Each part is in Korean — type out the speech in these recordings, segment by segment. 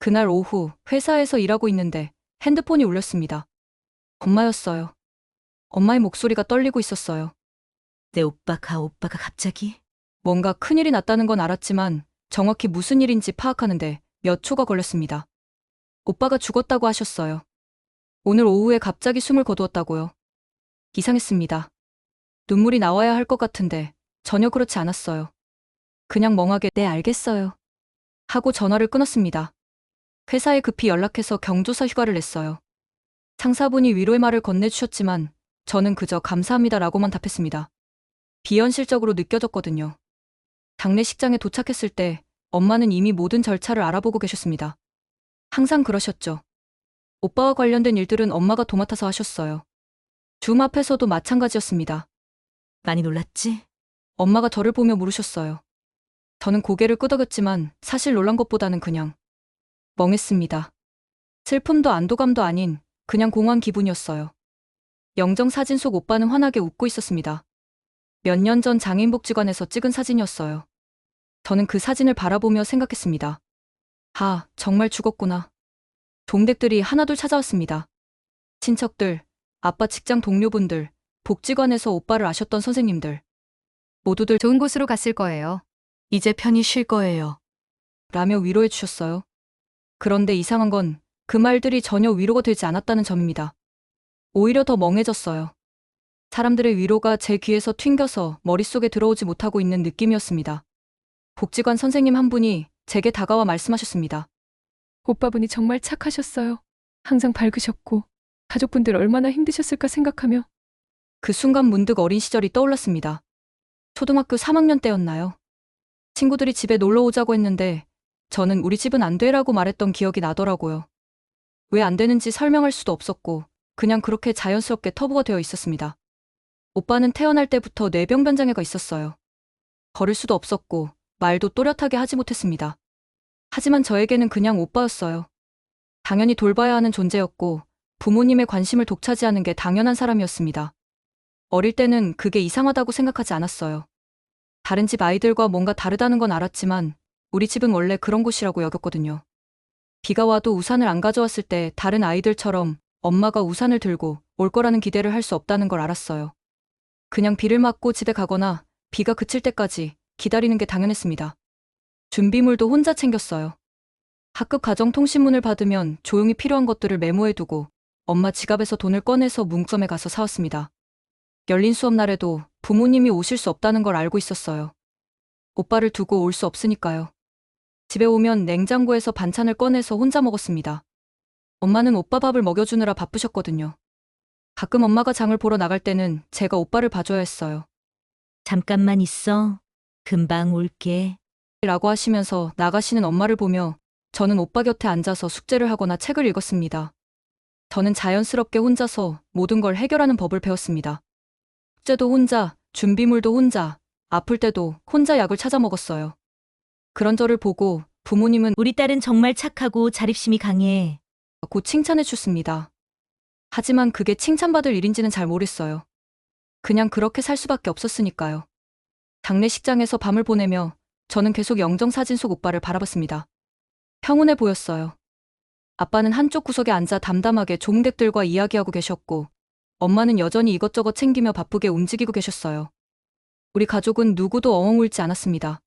그날 오후 회사에서 일하고 있는데 핸드폰이 울렸습니다. 엄마였어요. 엄마의 목소리가 떨리고 있었어요. 내 오빠가 갑자기? 뭔가 큰일이 났다는 건 알았지만 정확히 무슨 일인지 파악하는데 몇 초가 걸렸습니다. 오빠가 죽었다고 하셨어요. 오늘 오후에 갑자기 숨을 거두었다고요. 이상했습니다. 눈물이 나와야 할 것 같은데 전혀 그렇지 않았어요. 그냥 멍하게 네 알겠어요 하고 전화를 끊었습니다. 회사에 급히 연락해서 경조사 휴가를 냈어요. 상사분이 위로의 말을 건네주셨지만 저는 그저 감사합니다라고만 답했습니다. 비현실적으로 느껴졌거든요. 장례식장에 도착했을 때 엄마는 이미 모든 절차를 알아보고 계셨습니다. 항상 그러셨죠. 오빠와 관련된 일들은 엄마가 도맡아서 하셨어요. 줌 앞에서도 마찬가지였습니다. 많이 놀랐지? 엄마가 저를 보며 물으셨어요. 저는 고개를 끄덕였지만 사실 놀란 것보다는 그냥 멍했습니다. 슬픔도 안도감도 아닌 그냥 공허한 기분이었어요. 영정 사진 속 오빠는 환하게 웃고 있었습니다. 몇 년 전 장애인복지관에서 찍은 사진이었어요. 저는 그 사진을 바라보며 생각했습니다. 아, 정말 죽었구나. 동백들이 하나둘 찾아왔습니다. 친척들, 아빠 직장 동료분들, 복지관에서 오빠를 아셨던 선생님들. 모두들 좋은 곳으로 갔을 거예요. 이제 편히 쉴 거예요. 라며 위로해 주셨어요. 그런데 이상한 건 그 말들이 전혀 위로가 되지 않았다는 점입니다. 오히려 더 멍해졌어요. 사람들의 위로가 제 귀에서 튕겨서 머릿속에 들어오지 못하고 있는 느낌이었습니다. 복지관 선생님 한 분이 제게 다가와 말씀하셨습니다. 오빠분이 정말 착하셨어요. 항상 밝으셨고 가족분들 얼마나 힘드셨을까 생각하며 그 순간 문득 어린 시절이 떠올랐습니다. 초등학교 3학년 때였나요? 친구들이 집에 놀러 오자고 했는데 저는 우리 집은 안 돼라고 말했던 기억이 나더라고요. 왜 안 되는지 설명할 수도 없었고 그냥 그렇게 자연스럽게 터부가 되어 있었습니다. 오빠는 태어날 때부터 뇌병변 장애가 있었어요. 걸을 수도 없었고 말도 또렷하게 하지 못했습니다. 하지만 저에게는 그냥 오빠였어요. 당연히 돌봐야 하는 존재였고 부모님의 관심을 독차지하는 게 당연한 사람이었습니다. 어릴 때는 그게 이상하다고 생각하지 않았어요. 다른 집 아이들과 뭔가 다르다는 건 알았지만 우리 집은 원래 그런 곳이라고 여겼거든요. 비가 와도 우산을 안 가져왔을 때 다른 아이들처럼 엄마가 우산을 들고 올 거라는 기대를 할 수 없다는 걸 알았어요. 그냥 비를 맞고 집에 가거나 비가 그칠 때까지 기다리는 게 당연했습니다. 준비물도 혼자 챙겼어요. 학급 가정통신문을 받으면 조용히 필요한 것들을 메모해두고 엄마 지갑에서 돈을 꺼내서 문구점에 가서 사왔습니다. 열린 수업 날에도 부모님이 오실 수 없다는 걸 알고 있었어요. 오빠를 두고 올 수 없으니까요. 집에 오면 냉장고에서 반찬을 꺼내서 혼자 먹었습니다. 엄마는 오빠 밥을 먹여주느라 바쁘셨거든요. 가끔 엄마가 장을 보러 나갈 때는 제가 오빠를 봐줘야 했어요. 잠깐만 있어. 금방 올게. 라고 하시면서 나가시는 엄마를 보며 저는 오빠 곁에 앉아서 숙제를 하거나 책을 읽었습니다. 저는 자연스럽게 혼자서 모든 걸 해결하는 법을 배웠습니다. 숙제도 혼자, 준비물도 혼자, 아플 때도 혼자 약을 찾아 먹었어요. 그런 저를 보고 부모님은 우리 딸은 정말 착하고 자립심이 강해. 곧 칭찬해 주셨습니다. 하지만 그게 칭찬받을 일인지는 잘 모르겠어요. 그냥 그렇게 살 수밖에 없었으니까요. 장례식장에서 밤을 보내며 저는 계속 영정사진 속 오빠를 바라봤습니다. 평온해 보였어요. 아빠는 한쪽 구석에 앉아 담담하게 조문객들과 이야기하고 계셨고 엄마는 여전히 이것저것 챙기며 바쁘게 움직이고 계셨어요. 우리 가족은 누구도 엉엉 울지 않았습니다.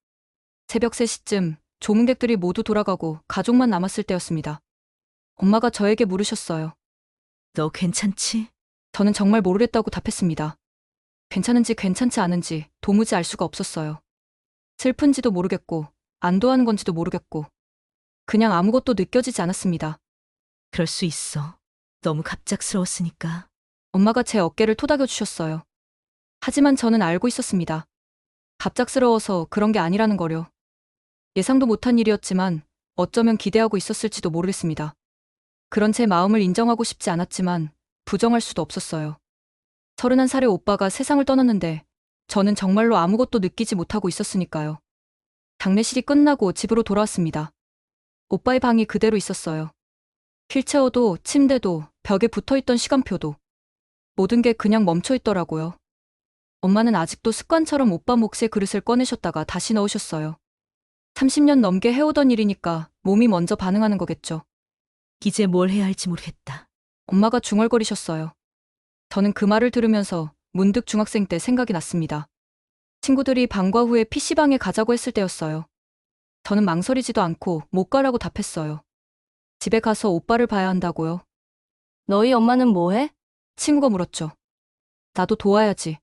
새벽 3시쯤 조문객들이 모두 돌아가고 가족만 남았을 때였습니다. 엄마가 저에게 물으셨어요. 너 괜찮지? 저는 정말 모르겠다고 답했습니다. 괜찮은지 괜찮지 않은지 도무지 알 수가 없었어요. 슬픈지도 모르겠고 안도하는 건지도 모르겠고 그냥 아무것도 느껴지지 않았습니다. 그럴 수 있어. 너무 갑작스러웠으니까. 엄마가 제 어깨를 토닥여 주셨어요. 하지만 저는 알고 있었습니다. 갑작스러워서 그런 게 아니라는 거려. 예상도 못한 일이었지만 어쩌면 기대하고 있었을지도 모르겠습니다. 그런 제 마음을 인정하고 싶지 않았지만 부정할 수도 없었어요. 31살의 오빠가 세상을 떠났는데 저는 정말로 아무것도 느끼지 못하고 있었으니까요. 장례식이 끝나고 집으로 돌아왔습니다. 오빠의 방이 그대로 있었어요. 휠체어도 침대도 벽에 붙어있던 시간표도 모든 게 그냥 멈춰 있더라고요. 엄마는 아직도 습관처럼 오빠 몫의 그릇을 꺼내셨다가 다시 넣으셨어요. 30년 넘게 해오던 일이니까 몸이 먼저 반응하는 거겠죠. 이제 뭘 해야 할지 모르겠다. 엄마가 중얼거리셨어요. 저는 그 말을 들으면서 문득 중학생 때 생각이 났습니다. 친구들이 방과 후에 PC방에 가자고 했을 때였어요. 저는 망설이지도 않고 못 가라고 답했어요. 집에 가서 오빠를 봐야 한다고요. 너희 엄마는 뭐 해? 친구가 물었죠. 나도 도와야지.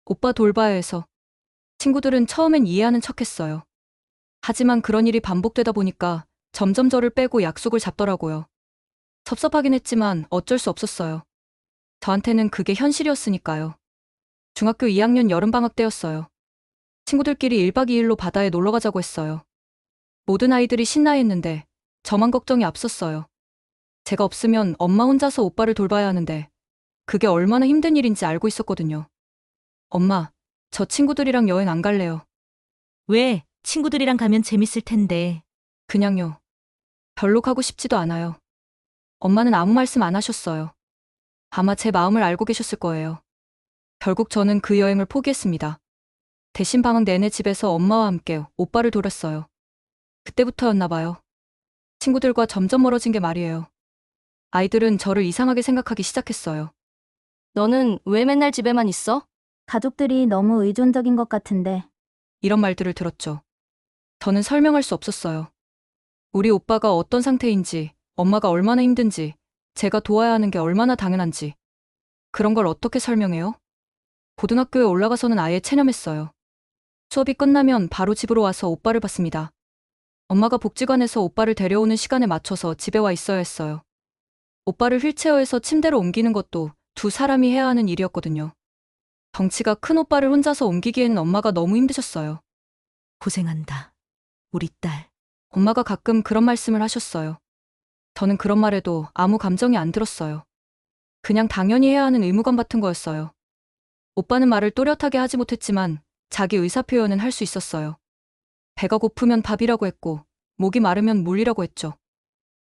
오빠 돌봐야 해서. 친구들은 처음엔 이해하는 척 했어요. 하지만 그런 일이 반복되다 보니까 점점 저를 빼고 약속을 잡더라고요. 섭섭하긴 했지만 어쩔 수 없었어요. 저한테는 그게 현실이었으니까요. 중학교 2학년 여름방학 때였어요. 친구들끼리 1박 2일로 바다에 놀러 가자고 했어요. 모든 아이들이 신나했는데 저만 걱정이 앞섰어요. 제가 없으면 엄마 혼자서 오빠를 돌봐야 하는데 그게 얼마나 힘든 일인지 알고 있었거든요. 엄마, 저 친구들이랑 여행 안 갈래요. 왜? 친구들이랑 가면 재밌을 텐데. 그냥요. 별로 가고 싶지도 않아요. 엄마는 아무 말씀 안 하셨어요. 아마 제 마음을 알고 계셨을 거예요. 결국 저는 그 여행을 포기했습니다. 대신 방학 내내 집에서 엄마와 함께 오빠를 돌았어요. 그때부터였나 봐요. 친구들과 점점 멀어진 게 말이에요. 아이들은 저를 이상하게 생각하기 시작했어요. 너는 왜 맨날 집에만 있어? 가족들이 너무 의존적인 것 같은데. 이런 말들을 들었죠. 저는 설명할 수 없었어요. 우리 오빠가 어떤 상태인지, 엄마가 얼마나 힘든지, 제가 도와야 하는 게 얼마나 당연한지. 그런 걸 어떻게 설명해요? 고등학교에 올라가서는 아예 체념했어요. 수업이 끝나면 바로 집으로 와서 오빠를 봤습니다. 엄마가 복지관에서 오빠를 데려오는 시간에 맞춰서 집에 와 있어야 했어요. 오빠를 휠체어에서 침대로 옮기는 것도 두 사람이 해야 하는 일이었거든요. 덩치가 큰 오빠를 혼자서 옮기기에는 엄마가 너무 힘드셨어요. 고생한다. 우리 딸. 엄마가 가끔 그런 말씀을 하셨어요. 저는 그런 말에도 아무 감정이 안 들었어요. 그냥 당연히 해야 하는 의무감 같은 거였어요. 오빠는 말을 또렷하게 하지 못했지만 자기 의사표현은 할 수 있었어요. 배가 고프면 밥이라고 했고 목이 마르면 물이라고 했죠.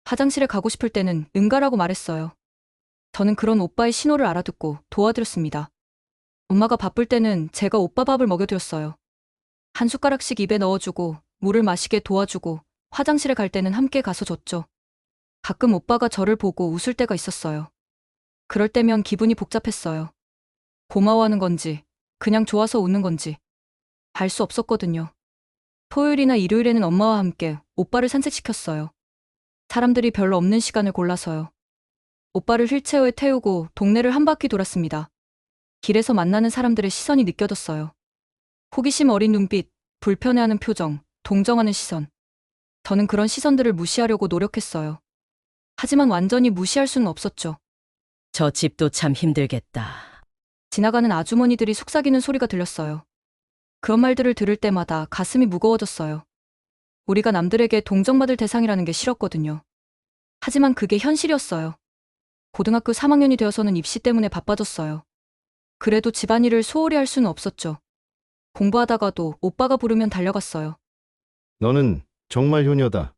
화장실에 가고 싶을 때는 응가라고 말했어요. 저는 그런 오빠의 신호를 알아듣고 도와드렸습니다. 엄마가 바쁠 때는 제가 오빠 밥을 먹여드렸어요. 한 숟가락씩 입에 넣어주고 물을 마시게 도와주고 화장실에 갈 때는 함께 가서 줬죠. 가끔 오빠가 저를 보고 웃을 때가 있었어요. 그럴 때면 기분이 복잡했어요. 고마워하는 건지 그냥 좋아서 웃는 건지 알 수 없었거든요. 토요일이나 일요일에는 엄마와 함께 오빠를 산책시켰어요. 사람들이 별로 없는 시간을 골라서요. 오빠를 휠체어에 태우고 동네를 한 바퀴 돌았습니다. 길에서 만나는 사람들의 시선이 느껴졌어요. 호기심 어린 눈빛, 불편해하는 표정, 동정하는 시선. 저는 그런 시선들을 무시하려고 노력했어요. 하지만 완전히 무시할 수는 없었죠. 저 집도 참 힘들겠다. 지나가는 아주머니들이 속삭이는 소리가 들렸어요. 그런 말들을 들을 때마다 가슴이 무거워졌어요. 우리가 남들에게 동정받을 대상이라는 게 싫었거든요. 하지만 그게 현실이었어요. 고등학교 3학년이 되어서는 입시 때문에 바빠졌어요. 그래도 집안일을 소홀히 할 수는 없었죠. 공부하다가도 오빠가 부르면 달려갔어요. 너는 정말 효녀다.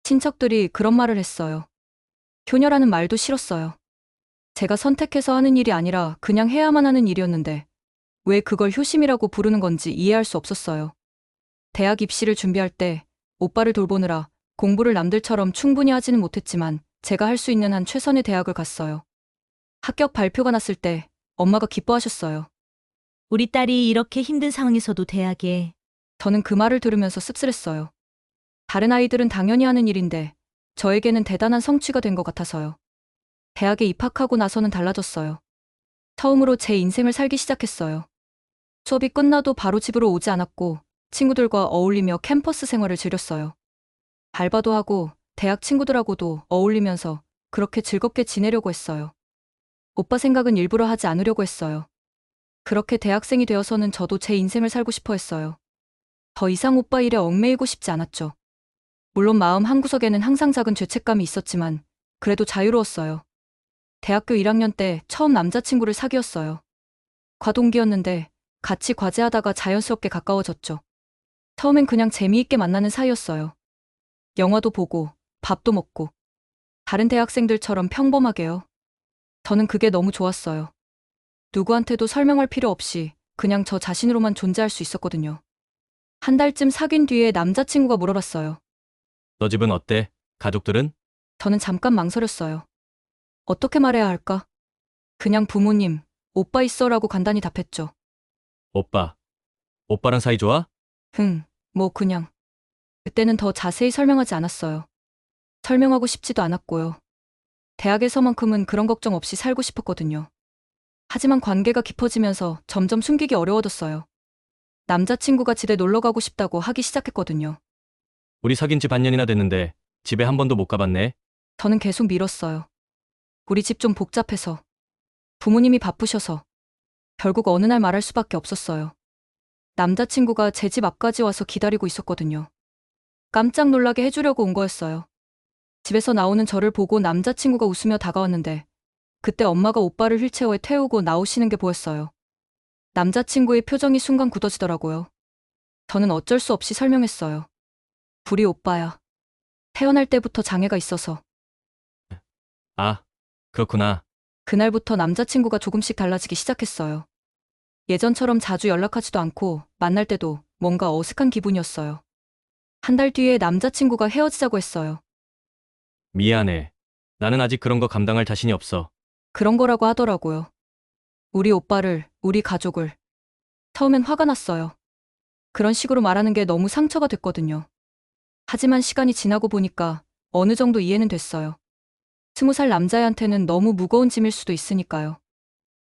친척들이 그런 말을 했어요. 효녀라는 말도 싫었어요. 제가 선택해서 하는 일이 아니라 그냥 해야만 하는 일이었는데 왜 그걸 효심이라고 부르는 건지 이해할 수 없었어요. 대학 입시를 준비할 때 오빠를 돌보느라 공부를 남들처럼 충분히 하지는 못했지만 제가 할 수 있는 한 최선의 대학을 갔어요. 합격 발표가 났을 때 엄마가 기뻐하셨어요. 우리 딸이 이렇게 힘든 상황에서도 대학에. 저는 그 말을 들으면서 씁쓸했어요. 다른 아이들은 당연히 하는 일인데 저에게는 대단한 성취가 된 것 같아서요. 대학에 입학하고 나서는 달라졌어요. 처음으로 제 인생을 살기 시작했어요. 수업이 끝나도 바로 집으로 오지 않았고 친구들과 어울리며 캠퍼스 생활을 즐겼어요. 알바도 하고 대학 친구들하고도 어울리면서 그렇게 즐겁게 지내려고 했어요. 오빠 생각은 일부러 하지 않으려고 했어요. 그렇게 대학생이 되어서는 저도 제 인생을 살고 싶어 했어요. 더 이상 오빠 일에 얽매이고 싶지 않았죠. 물론 마음 한구석에는 항상 작은 죄책감이 있었지만 그래도 자유로웠어요. 대학교 1학년 때 처음 남자친구를 사귀었어요. 과동기였는데 같이 과제하다가 자연스럽게 가까워졌죠. 처음엔 그냥 재미있게 만나는 사이였어요. 영화도 보고 밥도 먹고 다른 대학생들처럼 평범하게요. 저는 그게 너무 좋았어요. 누구한테도 설명할 필요 없이 그냥 저 자신으로만 존재할 수 있었거든요. 한 달쯤 사귄 뒤에 남자친구가 물어봤어요. 너 집은 어때? 가족들은? 저는 잠깐 망설였어요. 어떻게 말해야 할까? 그냥 부모님, 오빠 있어라고 간단히 답했죠. 오빠랑 사이 좋아? 뭐 그냥. 그때는 더 자세히 설명하지 않았어요. 설명하고 싶지도 않았고요. 대학에서만큼은 그런 걱정 없이 살고 싶었거든요. 하지만 관계가 깊어지면서 점점 숨기기 어려워졌어요. 남자친구가 집에 놀러 가고 싶다고 하기 시작했거든요. 우리 사귄 지 반년이나 됐는데 집에 한 번도 못 가봤네. 저는 계속 미뤘어요. 우리 집 좀 복잡해서. 부모님이 바쁘셔서. 결국 어느 날 말할 수밖에 없었어요. 남자친구가 제 집 앞까지 와서 기다리고 있었거든요. 깜짝 놀라게 해주려고 온 거였어요. 집에서 나오는 저를 보고 남자친구가 웃으며 다가왔는데 그때 엄마가 오빠를 휠체어에 태우고 나오시는 게 보였어요. 남자친구의 표정이 순간 굳어지더라고요. 저는 어쩔 수 없이 설명했어요. 불이 오빠야. 태어날 때부터 장애가 있어서. 아, 그렇구나. 그날부터 남자친구가 조금씩 달라지기 시작했어요. 예전처럼 자주 연락하지도 않고 만날 때도 뭔가 어색한 기분이었어요. 한 달 뒤에 남자친구가 헤어지자고 했어요. 미안해. 나는 아직 그런 거 감당할 자신이 없어. 그런 거라고 하더라고요. 우리 오빠를, 우리 가족을. 처음엔 화가 났어요. 그런 식으로 말하는 게 너무 상처가 됐거든요. 하지만 시간이 지나고 보니까 어느 정도 이해는 됐어요. 20살 남자애한테는 너무 무거운 짐일 수도 있으니까요.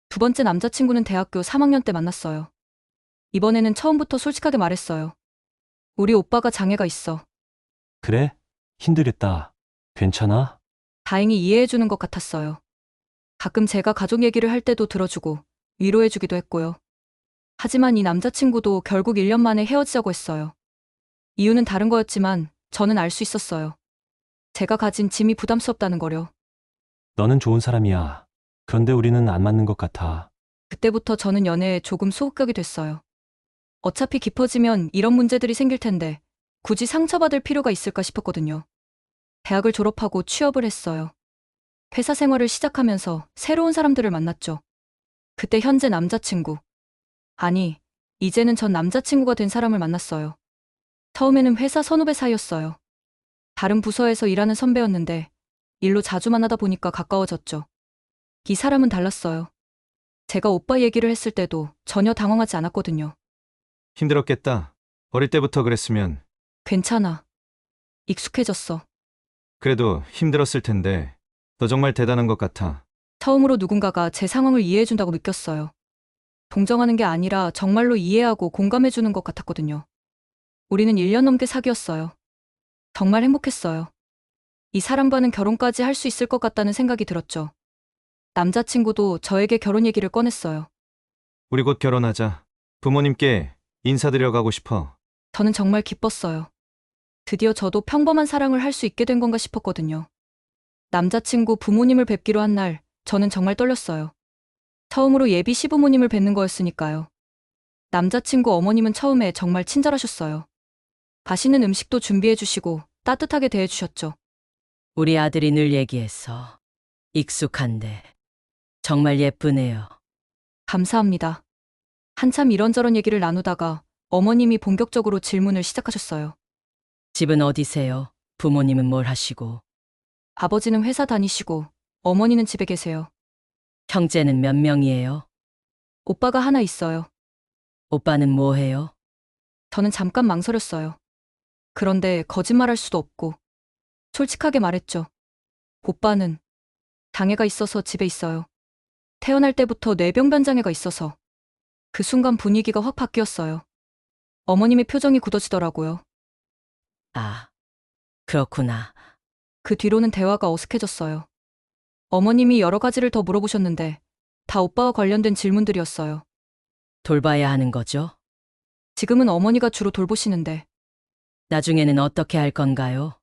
두 번째 남자친구는 대학교 3학년 때 만났어요. 이번에는 처음부터 솔직하게 말했어요. 우리 오빠가 장애가 있어. 그래? 힘들겠다. 괜찮아? 다행히 이해해주는 것 같았어요. 가끔 제가 가족 얘기를 할 때도 들어주고 위로해주기도 했고요. 하지만 이 남자친구도 결국 1년 만에 헤어지자고 했어요. 이유는 다른 거였지만 저는 알 수 있었어요. 제가 가진 짐이 부담스럽다는 거려. 너는 좋은 사람이야. 그런데 우리는 안 맞는 것 같아. 그때부터 저는 연애에 조금 소극적이 됐어요. 어차피 깊어지면 이런 문제들이 생길 텐데 굳이 상처받을 필요가 있을까 싶었거든요. 대학을 졸업하고 취업을 했어요. 회사 생활을 시작하면서 새로운 사람들을 만났죠. 그때 현재 남자친구. 아니, 이제는 전 남자친구가 된 사람을 만났어요. 처음에는 회사 선후배 사이였어요. 다른 부서에서 일하는 선배였는데 일로 자주 만나다 보니까 가까워졌죠. 이 사람은 달랐어요. 제가 오빠 얘기를 했을 때도 전혀 당황하지 않았거든요. 힘들었겠다. 어릴 때부터 그랬으면. 괜찮아. 익숙해졌어. 그래도 힘들었을 텐데. 너 정말 대단한 것 같아. 처음으로 누군가가 제 상황을 이해해준다고 느꼈어요. 동정하는 게 아니라 정말로 이해하고 공감해주는 것 같았거든요. 우리는 1년 넘게 사귀었어요. 정말 행복했어요. 이 사람과는 결혼까지 할 수 있을 것 같다는 생각이 들었죠. 남자친구도 저에게 결혼 얘기를 꺼냈어요. 우리 곧 결혼하자. 부모님께 인사드려 가고 싶어. 저는 정말 기뻤어요. 드디어 저도 평범한 사랑을 할 수 있게 된 건가 싶었거든요. 남자친구 부모님을 뵙기로 한 날, 저는 정말 떨렸어요. 처음으로 예비 시부모님을 뵙는 거였으니까요. 남자친구 어머님은 처음에 정말 친절하셨어요. 맛있는 음식도 준비해 주시고 따뜻하게 대해 주셨죠. 우리 아들이 늘 얘기했어. 익숙한데 정말 예쁘네요. 감사합니다. 한참 이런저런 얘기를 나누다가 어머님이 본격적으로 질문을 시작하셨어요. 집은 어디세요? 부모님은 뭘 하시고? 아버지는 회사 다니시고 어머니는 집에 계세요. 형제는 몇 명이에요? 오빠가 하나 있어요. 오빠는 뭐 해요? 저는 잠깐 망설였어요. 그런데 거짓말할 수도 없고 솔직하게 말했죠. 오빠는 장애가 있어서 집에 있어요. 태어날 때부터 뇌병변 장애가 있어서. 그 순간 분위기가 확 바뀌었어요. 어머님의 표정이 굳어지더라고요. 아, 그렇구나. 그 뒤로는 대화가 어색해졌어요. 어머님이 여러 가지를 더 물어보셨는데 다 오빠와 관련된 질문들이었어요. 돌봐야 하는 거죠? 지금은 어머니가 주로 돌보시는데 나중에는 어떻게 할 건가요?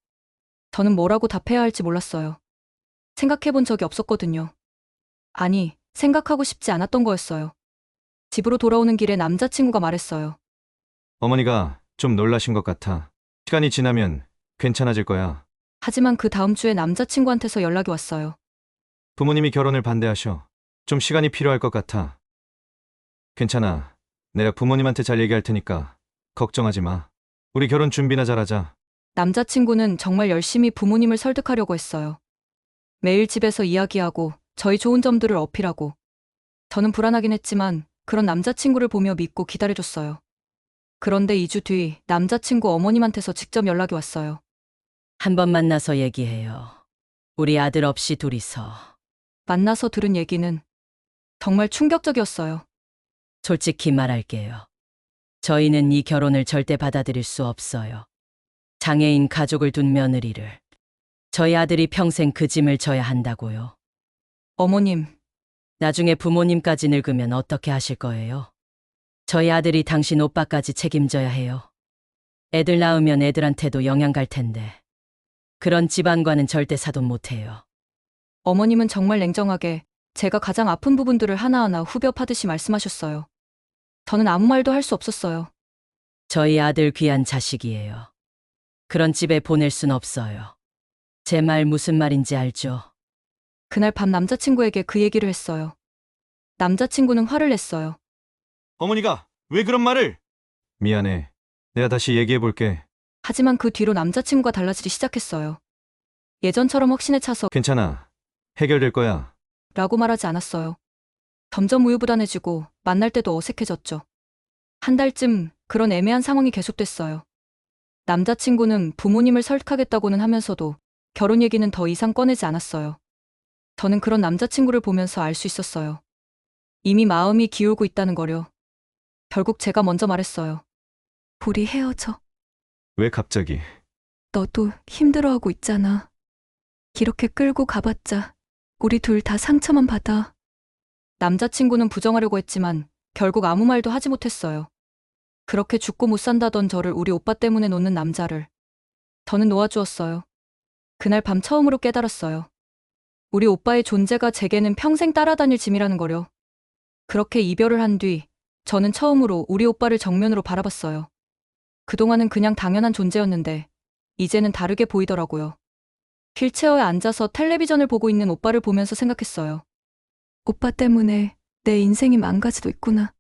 저는 뭐라고 답해야 할지 몰랐어요. 생각해 본 적이 없었거든요. 아니, 생각하고 싶지 않았던 거였어요. 집으로 돌아오는 길에 남자친구가 말했어요. 어머니가 좀 놀라신 것 같아. 시간이 지나면 괜찮아질 거야. 하지만 그 다음 주에 남자친구한테서 연락이 왔어요. 부모님이 결혼을 반대하셔. 좀 시간이 필요할 것 같아. 괜찮아. 내가 부모님한테 잘 얘기할 테니까 걱정하지 마. 우리 결혼 준비나 잘하자. 남자친구는 정말 열심히 부모님을 설득하려고 했어요. 매일 집에서 이야기하고 저희 좋은 점들을 어필하고 저는 불안하긴 했지만 그런 남자친구를 보며 믿고 기다려줬어요. 그런데 2주 뒤 남자친구 어머님한테서 직접 연락이 왔어요. 한번 만나서 얘기해요. 우리 아들 없이 둘이서. 만나서 들은 얘기는 정말 충격적이었어요. 솔직히 말할게요. 저희는 이 결혼을 절대 받아들일 수 없어요. 장애인 가족을 둔 며느리를. 저희 아들이 평생 그 짐을 져야 한다고요. 어머님, 나중에 부모님까지 늙으면 어떻게 하실 거예요? 저희 아들이 당신 오빠까지 책임져야 해요. 애들 낳으면 애들한테도 영향 갈 텐데. 그런 집안과는 절대 사돈 못해요. 어머님은 정말 냉정하게 제가 가장 아픈 부분들을 하나하나 후벼 파듯이 말씀하셨어요. 저는 아무 말도 할 수 없었어요. 저희 아들 귀한 자식이에요. 그런 집에 보낼 순 없어요. 제 말 무슨 말인지 알죠? 그날 밤 남자친구에게 그 얘기를 했어요. 남자친구는 화를 냈어요. 어머니가 왜 그런 말을? 미안해. 내가 다시 얘기해 볼게. 하지만 그 뒤로 남자친구가 달라지기 시작했어요. 예전처럼 확신에 차서 괜찮아. 해결될 거야. 라고 말하지 않았어요. 점점 우유부단해지고 만날 때도 어색해졌죠. 한 달쯤 그런 애매한 상황이 계속됐어요. 남자친구는 부모님을 설득하겠다고는 하면서도 결혼 얘기는 더 이상 꺼내지 않았어요. 저는 그런 남자친구를 보면서 알 수 있었어요. 이미 마음이 기울고 있다는 거려. 결국 제가 먼저 말했어요. 우리 헤어져. 왜 갑자기? 너도 힘들어하고 있잖아. 이렇게 끌고 가봤자 우리 둘 다 상처만 받아. 남자친구는 부정하려고 했지만 결국 아무 말도 하지 못했어요. 그렇게 죽고 못 산다던 저를 우리 오빠 때문에 놓는 남자를 저는 놓아주었어요. 그날 밤 처음으로 깨달았어요. 우리 오빠의 존재가 제게는 평생 따라다닐 짐이라는 거려. 그렇게 이별을 한 뒤 저는 처음으로 우리 오빠를 정면으로 바라봤어요. 그동안은 그냥 당연한 존재였는데 이제는 다르게 보이더라고요. 휠체어에 앉아서 텔레비전을 보고 있는 오빠를 보면서 생각했어요. 오빠 때문에 내 인생이 망가지고 있구나.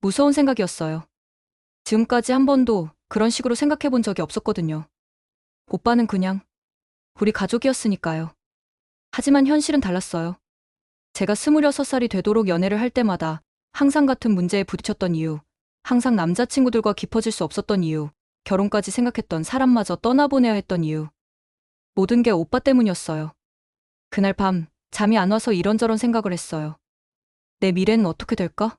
무서운 생각이었어요. 지금까지 한 번도 그런 식으로 생각해 본 적이 없었거든요. 오빠는 그냥 우리 가족이었으니까요. 하지만 현실은 달랐어요. 제가 26살이 되도록 연애를 할 때마다 항상 같은 문제에 부딪혔던 이유, 항상 남자친구들과 깊어질 수 없었던 이유, 결혼까지 생각했던 사람마저 떠나보내야 했던 이유. 모든 게 오빠 때문이었어요. 그날 밤 잠이 안 와서 이런저런 생각을 했어요. 내 미래는 어떻게 될까?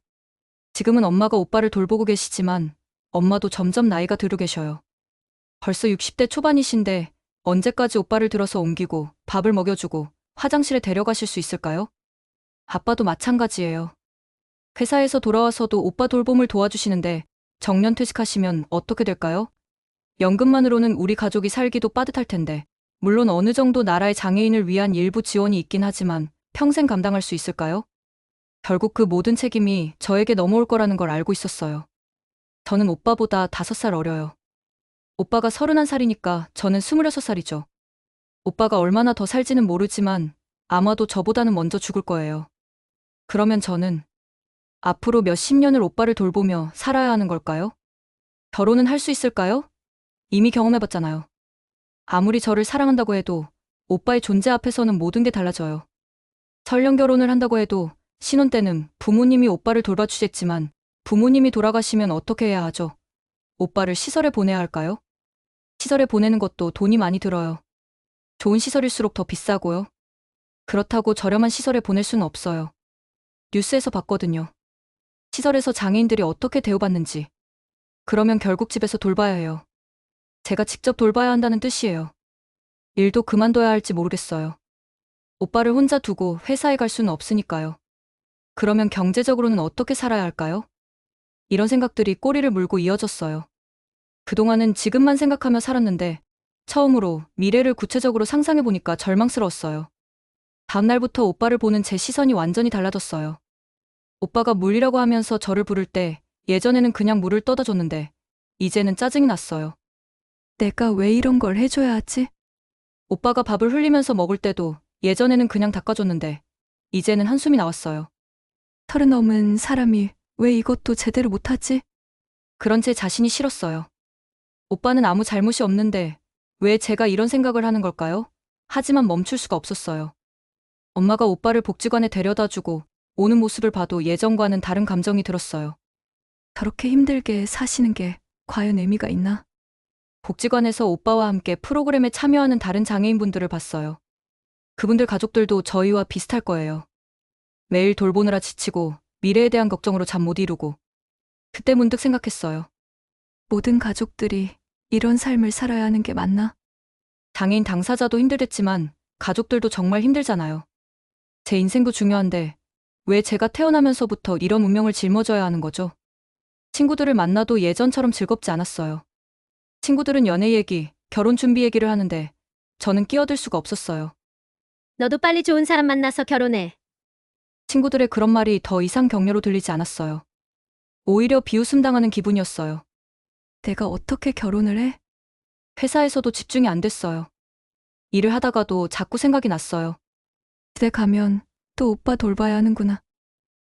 지금은 엄마가 오빠를 돌보고 계시지만 엄마도 점점 나이가 들어 계셔요. 벌써 60대 초반이신데 언제까지 오빠를 들어서 옮기고 밥을 먹여주고 화장실에 데려가실 수 있을까요? 아빠도 마찬가지예요. 회사에서 돌아와서도 오빠 돌봄을 도와주시는데 정년 퇴직하시면 어떻게 될까요? 연금만으로는 우리 가족이 살기도 빠듯할 텐데 물론 어느 정도 나라의 장애인을 위한 일부 지원이 있긴 하지만 평생 감당할 수 있을까요? 결국 그 모든 책임이 저에게 넘어올 거라는 걸 알고 있었어요. 저는 오빠보다 5살 어려요. 오빠가 31살이니까 저는 26살이죠. 오빠가 얼마나 더 살지는 모르지만 아마도 저보다는 먼저 죽을 거예요. 그러면 저는 앞으로 몇십 년을 오빠를 돌보며 살아야 하는 걸까요? 결혼은 할 수 있을까요? 이미 경험해봤잖아요. 아무리 저를 사랑한다고 해도 오빠의 존재 앞에서는 모든 게 달라져요. 설령 결혼을 한다고 해도 신혼 때는 부모님이 오빠를 돌봐주셨지만 부모님이 돌아가시면 어떻게 해야 하죠? 오빠를 시설에 보내야 할까요? 시설에 보내는 것도 돈이 많이 들어요. 좋은 시설일수록 더 비싸고요. 그렇다고 저렴한 시설에 보낼 수는 없어요. 뉴스에서 봤거든요. 시설에서 장애인들이 어떻게 대우받는지. 그러면 결국 집에서 돌봐야 해요. 제가 직접 돌봐야 한다는 뜻이에요. 일도 그만둬야 할지 모르겠어요. 오빠를 혼자 두고 회사에 갈 수는 없으니까요. 그러면 경제적으로는 어떻게 살아야 할까요? 이런 생각들이 꼬리를 물고 이어졌어요. 그동안은 지금만 생각하며 살았는데 처음으로 미래를 구체적으로 상상해보니까 절망스러웠어요. 다음날부터 오빠를 보는 제 시선이 완전히 달라졌어요. 오빠가 물이라고 하면서 저를 부를 때 예전에는 그냥 물을 떠다 줬는데 이제는 짜증이 났어요. 내가 왜 이런 걸 해줘야 하지? 오빠가 밥을 흘리면서 먹을 때도 예전에는 그냥 닦아줬는데 이제는 한숨이 나왔어요. 30 넘은 사람이 왜 이것도 제대로 못하지? 그런 제 자신이 싫었어요. 오빠는 아무 잘못이 없는데 왜 제가 이런 생각을 하는 걸까요? 하지만 멈출 수가 없었어요. 엄마가 오빠를 복지관에 데려다주고 오는 모습을 봐도 예전과는 다른 감정이 들었어요. 저렇게 힘들게 사시는 게 과연 의미가 있나? 복지관에서 오빠와 함께 프로그램에 참여하는 다른 장애인분들을 봤어요. 그분들 가족들도 저희와 비슷할 거예요. 매일 돌보느라 지치고 미래에 대한 걱정으로 잠 못 이루고. 그때 문득 생각했어요. 모든 가족들이 이런 삶을 살아야 하는 게 맞나? 장애인 당사자도 힘들겠지만 가족들도 정말 힘들잖아요. 제 인생도 중요한데 왜 제가 태어나면서부터 이런 운명을 짊어져야 하는 거죠? 친구들을 만나도 예전처럼 즐겁지 않았어요. 친구들은 연애 얘기, 결혼 준비 얘기를 하는데 저는 끼어들 수가 없었어요. 너도 빨리 좋은 사람 만나서 결혼해. 친구들의 그런 말이 더 이상 격려로 들리지 않았어요. 오히려 비웃음 당하는 기분이었어요. 내가 어떻게 결혼을 해? 회사에서도 집중이 안 됐어요. 일을 하다가도 자꾸 생각이 났어요. 집에 가면 또 오빠 돌봐야 하는구나.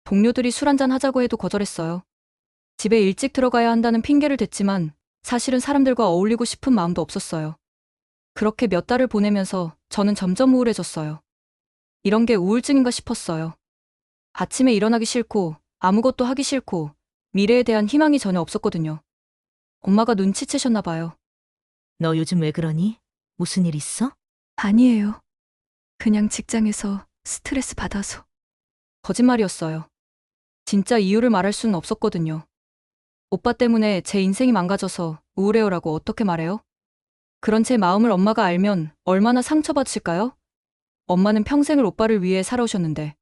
동료들이 술 한잔 하자고 해도 거절했어요. 집에 일찍 들어가야 한다는 핑계를 댔지만 사실은 사람들과 어울리고 싶은 마음도 없었어요. 그렇게 몇 달을 보내면서 저는 점점 우울해졌어요. 이런 게 우울증인가 싶었어요. 아침에 일어나기 싫고 아무것도 하기 싫고 미래에 대한 희망이 전혀 없었거든요. 엄마가 눈치채셨나 봐요. 너 요즘 왜 그러니? 무슨 일 있어? 아니에요. 그냥 직장에서 스트레스 받아서. 거짓말이었어요. 진짜 이유를 말할 수는 없었거든요. 오빠 때문에 제 인생이 망가져서 우울해요라고 어떻게 말해요? 그런 제 마음을 엄마가 알면 얼마나 상처받으실까요? 엄마는 평생을 오빠를 위해 살아오셨는데.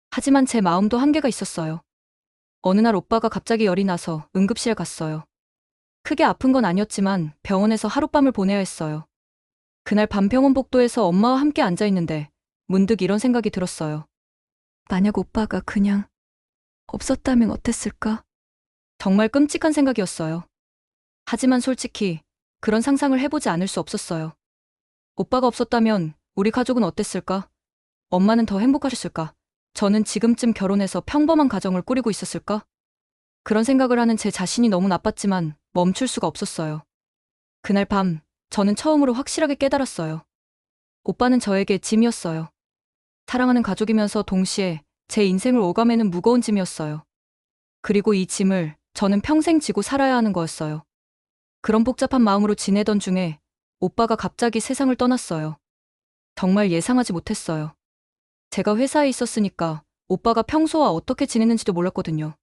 하지만 제 마음도 한계가 있었어요. 어느 날 오빠가 갑자기 열이 나서 응급실에 갔어요. 크게 아픈 건 아니었지만 병원에서 하룻밤을 보내야 했어요. 그날 밤 병원 복도에서 엄마와 함께 앉아있는데 문득 이런 생각이 들었어요. 만약 오빠가 그냥 없었다면 어땠을까? 정말 끔찍한 생각이었어요. 하지만 솔직히 그런 상상을 해보지 않을 수 없었어요. 오빠가 없었다면 우리 가족은 어땠을까? 엄마는 더 행복하셨을까? 저는 지금쯤 결혼해서 평범한 가정을 꾸리고 있었을까? 그런 생각을 하는 제 자신이 너무 나빴지만 멈출 수가 없었어요. 그날 밤 저는 처음으로 확실하게 깨달았어요. 오빠는 저에게 짐이었어요. 사랑하는 가족이면서 동시에 제 인생을 오가매는 무거운 짐이었어요. 그리고 이 짐을 저는 평생 지고 살아야 하는 거였어요. 그런 복잡한 마음으로 지내던 중에 오빠가 갑자기 세상을 떠났어요. 정말 예상하지 못했어요. 제가 회사에 있었으니까 오빠가 평소와 어떻게 지냈는지도 몰랐거든요.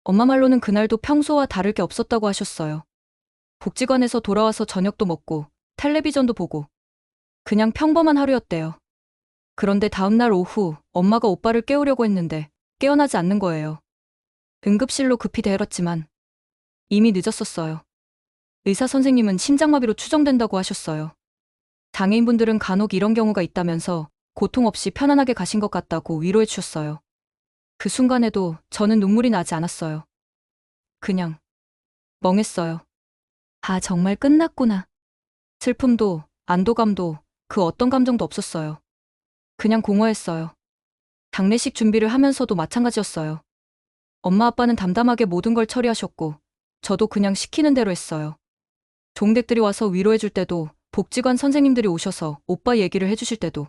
엄마 말로는 그날도 평소와 다를 게 없었다고 하셨어요. 복지관에서 돌아와서 저녁도 먹고 텔레비전도 보고 그냥 평범한 하루였대요. 그런데 다음날 오후 엄마가 오빠를 깨우려고 했는데 깨어나지 않는 거예요. 응급실로 급히 데려갔지만 이미 늦었었어요. 의사 선생님은 심장마비로 추정된다고 하셨어요. 장애인분들은 간혹 이런 경우가 있다면서 고통 없이 편안하게 가신 것 같다고 위로해 주셨어요. 그 순간에도 저는 눈물이 나지 않았어요. 그냥 멍했어요. 아, 정말 끝났구나. 슬픔도 안도감도 그 어떤 감정도 없었어요. 그냥 공허했어요. 장례식 준비를 하면서도 마찬가지였어요. 엄마 아빠는 담담하게 모든 걸 처리하셨고 저도 그냥 시키는 대로 했어요. 종댁들이 와서 위로해 줄 때도 복지관 선생님들이 오셔서 오빠 얘기를 해주실 때도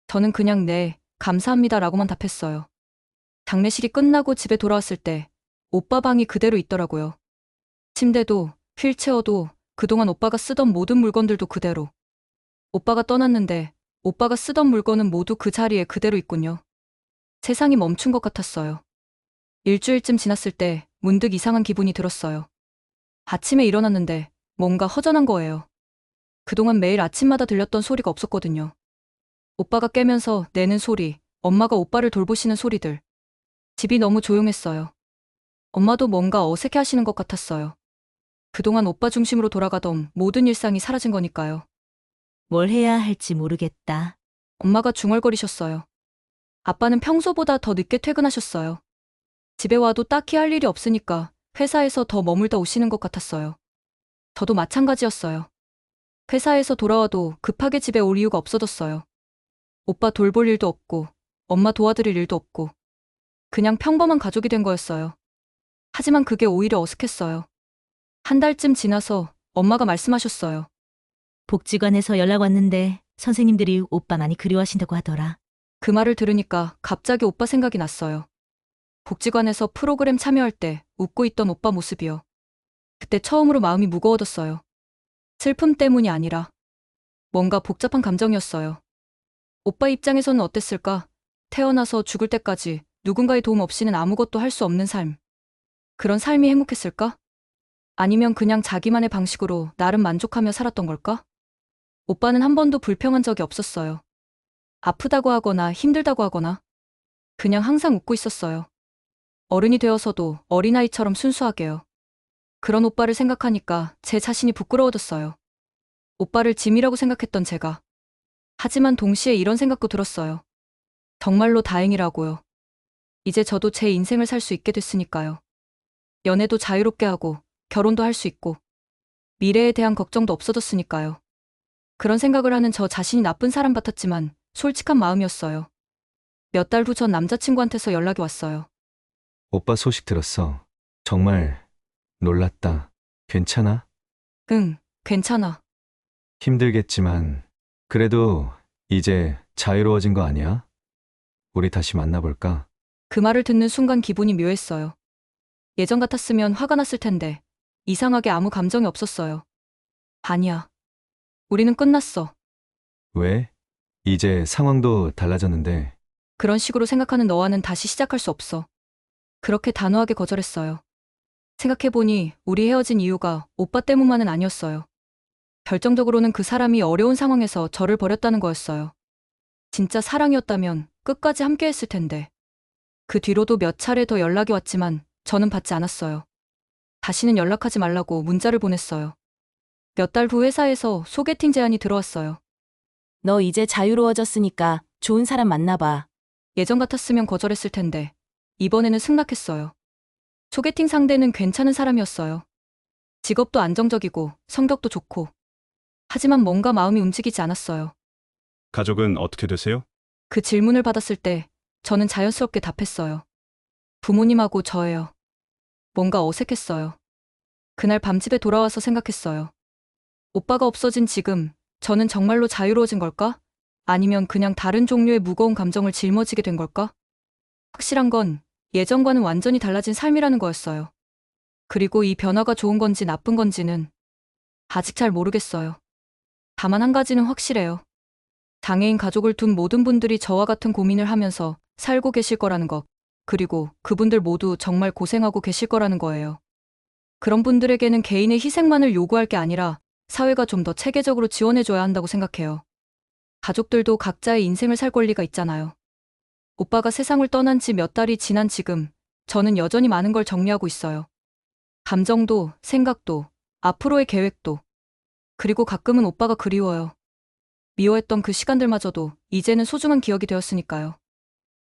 저는 그냥 네, 감사합니다라고만 답했어요. 장례식이 끝나고 집에 돌아왔을 때 오빠 방이 그대로 있더라고요. 침대도 휠체어도 그동안 오빠가 쓰던 모든 물건들도 그대로. 오빠가 떠났는데 오빠가 쓰던 물건은 모두 그 자리에 그대로 있군요. 세상이 멈춘 것 같았어요. 일주일쯤 지났을 때 문득 이상한 기분이 들었어요. 아침에 일어났는데 뭔가 허전한 거예요. 그동안 매일 아침마다 들렸던 소리가 없었거든요. 오빠가 깨면서 내는 소리, 엄마가 오빠를 돌보시는 소리들. 집이 너무 조용했어요. 엄마도 뭔가 어색해 하시는 것 같았어요. 그동안 오빠 중심으로 돌아가던 모든 일상이 사라진 거니까요. 뭘 해야 할지 모르겠다. 엄마가 중얼거리셨어요. 아빠는 평소보다 더 늦게 퇴근하셨어요. 집에 와도 딱히 할 일이 없으니까 회사에서 더 머물다 오시는 것 같았어요. 저도 마찬가지였어요. 회사에서 돌아와도 급하게 집에 올 이유가 없어졌어요. 오빠 돌볼 일도 없고 엄마 도와드릴 일도 없고 그냥 평범한 가족이 된 거였어요. 하지만 그게 오히려 어색했어요. 한 달쯤 지나서 엄마가 말씀하셨어요. 복지관에서 연락 왔는데 선생님들이 오빠 많이 그리워하신다고 하더라. 그 말을 들으니까 갑자기 오빠 생각이 났어요. 복지관에서 프로그램 참여할 때 웃고 있던 오빠 모습이요. 그때 처음으로 마음이 무거워졌어요. 슬픔 때문이 아니라 뭔가 복잡한 감정이었어요. 오빠 입장에서는 어땠을까? 태어나서 죽을 때까지 누군가의 도움 없이는 아무것도 할 수 없는 삶. 그런 삶이 행복했을까? 아니면 그냥 자기만의 방식으로 나름 만족하며 살았던 걸까? 오빠는 한 번도 불평한 적이 없었어요. 아프다고 하거나 힘들다고 하거나 그냥 항상 웃고 있었어요. 어른이 되어서도 어린아이처럼 순수하게요. 그런 오빠를 생각하니까 제 자신이 부끄러워졌어요. 오빠를 짐이라고 생각했던 제가. 하지만 동시에 이런 생각도 들었어요. 정말로 다행이라고요. 이제 저도 제 인생을 살 수 있게 됐으니까요. 연애도 자유롭게 하고 결혼도 할 수 있고 미래에 대한 걱정도 없어졌으니까요. 그런 생각을 하는 저 자신이 나쁜 사람 같았지만 솔직한 마음이었어요. 몇 달 후 전 남자친구한테서 연락이 왔어요. 오빠 소식 들었어. 정말 놀랐다. 괜찮아? 응, 괜찮아. 힘들겠지만 그래도 이제 자유로워진 거 아니야? 우리 다시 만나볼까? 그 말을 듣는 순간 기분이 묘했어요. 예전 같았으면 화가 났을 텐데 이상하게 아무 감정이 없었어요. 아니야. 우리는 끝났어. 왜? 이제 상황도 달라졌는데. 그런 식으로 생각하는 너와는 다시 시작할 수 없어. 그렇게 단호하게 거절했어요. 생각해보니 우리 헤어진 이유가 오빠 때문만은 아니었어요. 결정적으로는 그 사람이 어려운 상황에서 저를 버렸다는 거였어요. 진짜 사랑이었다면 끝까지 함께 했을 텐데. 그 뒤로도 몇 차례 더 연락이 왔지만 저는 받지 않았어요. 다시는 연락하지 말라고 문자를 보냈어요. 몇 달 후 회사에서 소개팅 제안이 들어왔어요. 너 이제 자유로워졌으니까 좋은 사람 만나봐. 예전 같았으면 거절했을 텐데 이번에는 승낙했어요. 소개팅 상대는 괜찮은 사람이었어요. 직업도 안정적이고 성격도 좋고. 하지만 뭔가 마음이 움직이지 않았어요. 가족은 어떻게 되세요? 그 질문을 받았을 때 저는 자연스럽게 답했어요. 부모님하고 저예요. 뭔가 어색했어요. 그날 밤 집에 돌아와서 생각했어요. 오빠가 없어진 지금 저는 정말로 자유로워진 걸까? 아니면 그냥 다른 종류의 무거운 감정을 짊어지게 된 걸까? 확실한 건 예전과는 완전히 달라진 삶이라는 거였어요. 그리고 이 변화가 좋은 건지 나쁜 건지는 아직 잘 모르겠어요. 다만 한 가지는 확실해요. 장애인 가족을 둔 모든 분들이 저와 같은 고민을 하면서 살고 계실 거라는 것, 그리고 그분들 모두 정말 고생하고 계실 거라는 거예요. 그런 분들에게는 개인의 희생만을 요구할 게 아니라 사회가 좀 더 체계적으로 지원해줘야 한다고 생각해요. 가족들도 각자의 인생을 살 권리가 있잖아요. 오빠가 세상을 떠난 지 몇 달이 지난 지금 저는 여전히 많은 걸 정리하고 있어요. 감정도, 생각도, 앞으로의 계획도. 그리고 가끔은 오빠가 그리워요. 미워했던 그 시간들마저도 이제는 소중한 기억이 되었으니까요.